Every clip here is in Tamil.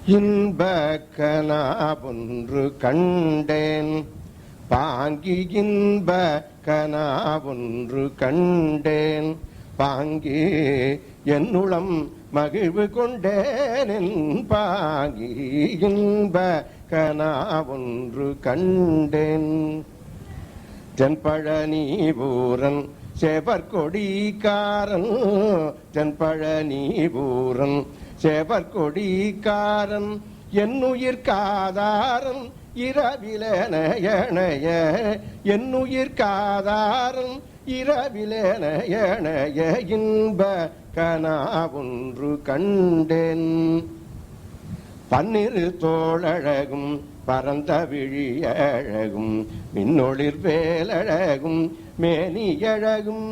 இன்ப கனாவொன்று கண்டேன் பாங்கி இன்ப கனாவொன்று கண்டேன் பாங்கி என்னுளம் மகிழ்வு கொண்டேன் பாங்கி இன்ப கனாவொன்று கண்டேன் தென்பழனி பூரன் சேபற்கொடிக்காரன் தென்பழனி பூரன் சேபற்கொடிக்காரன் என்னுயிர் காதாரன் இரவிலேனைய என்னுயிர் காதாரன் இரவிலேனைய இன்ப கனாவொன்று கண்டேன் பன்னிரு தோழழகும் பரந்த விழியழகும் மின்னொளிர் வேலழகும் மேனியழகும்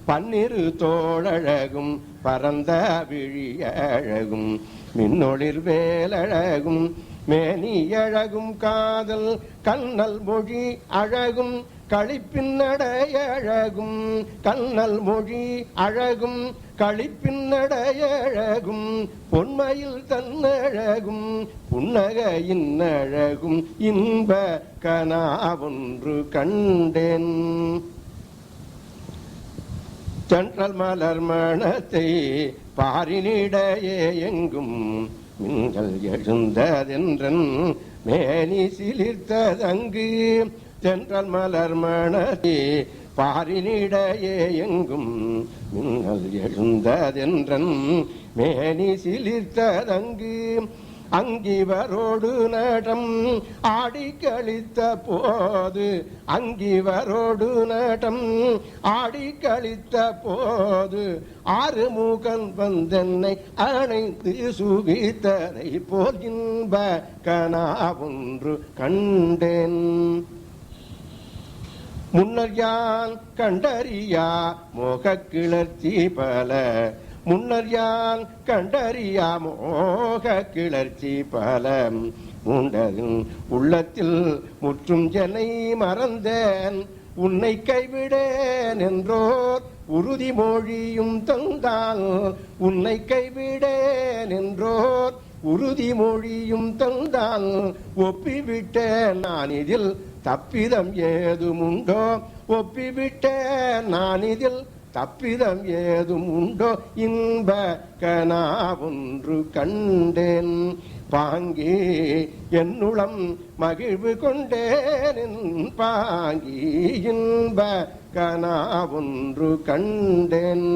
பன்னிரு தோழழகும் பரந்த விழியழகும் மின்னொளிர் வேலழகும் மேனியழகும் காதல் கண்ணல் மொழி அழகும் களிப்பின்னடையழகும் கண்ணல் மொழி அழகும் களிப்பின்னடையழகும் பொன்மையில் தன்னழகும் புன்னகையின் அழகும் இன்ப கனாவொன்று கண்டேன் தென்றல் மலர் மணத்தை பாரினிடையே எங்கும் மின்னல் எழுந்ததென்றன் மேனி சிலிர்த்ததங்கு தென்றல் மலர் மணத்தை பாரினிடையே எங்கும் மின்னல் எழுந்ததென்றன் மேனி சிலிர்த்ததங்கு அங்கிவரோடு நடம் ஆடி கழித்த போது அங்கிவரோடு நடம் ஆடி கழித்த போது ஆறுமுகன் வந்தென்னை அணைத்து சுகித்ததை போல் இன்ப கனாவொன்று கண்டேன் முன்னர் யான் கண்டறியா மோக கிளர்ச்சி பல முன்னர் யான் கண்டறியா மோக கிளர்ச்சி பல உண்டதின் உள்ளத்தில் முற்றும் என்னை மறந்தேன் உன்னை கைவிடேன் என்றோர் உறுதிமொழியும் தந்தால் உன்னை கைவிடேன் என்றோர் உறுதிமொழியும் தந்தால் ஒப்பிவிட்டேன் நான் இதில் தப்பிதம் ஏதும் உண்டோ ஒப்பிவிட்டேன் நான் இதில் தப்பிதம் ஏதும் உண்டோ இன்ப கனாவொன்று கண்டேன் பாங்கி என்னுளம் மகிழ்வு கொண்டேன் பாங்கி இன்ப கனாவொன்று கண்டேன்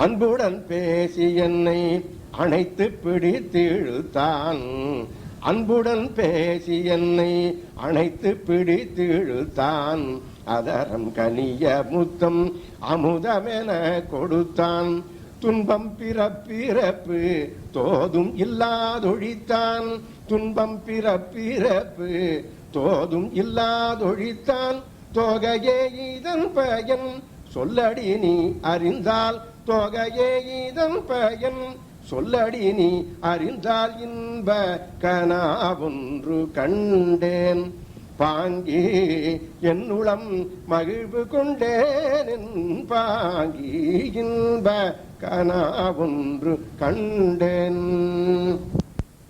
அன்புடன் பேசி என்னை அணைத்து பிடித்து இழுத்தான் அன்புடன் பேசி என்னை அணைத்து பிடித்து இழுத்தான் அதரம் கனிய முத்தம் அமுதமென கொடுத்தான் துன்பம் பிறப்பிறப்பு தோதும் இல்லாதொழித்தான் துன்பம் பிறப்பிறப்பு தோதும் இல்லாதொழித்தான் தொகையே இதன் பயன் சொல்லடி நீ அறிந்தால் தொகையே இதன் பயன் சொல்லடி நீ அறிந்தால் இன்ப கனாவொன்று கண்டேன் பாங்கி என்னுளம் மகிழ்வு கொண்டேன் பாங்கி இன்ப கனாவொன்று கண்டேன்.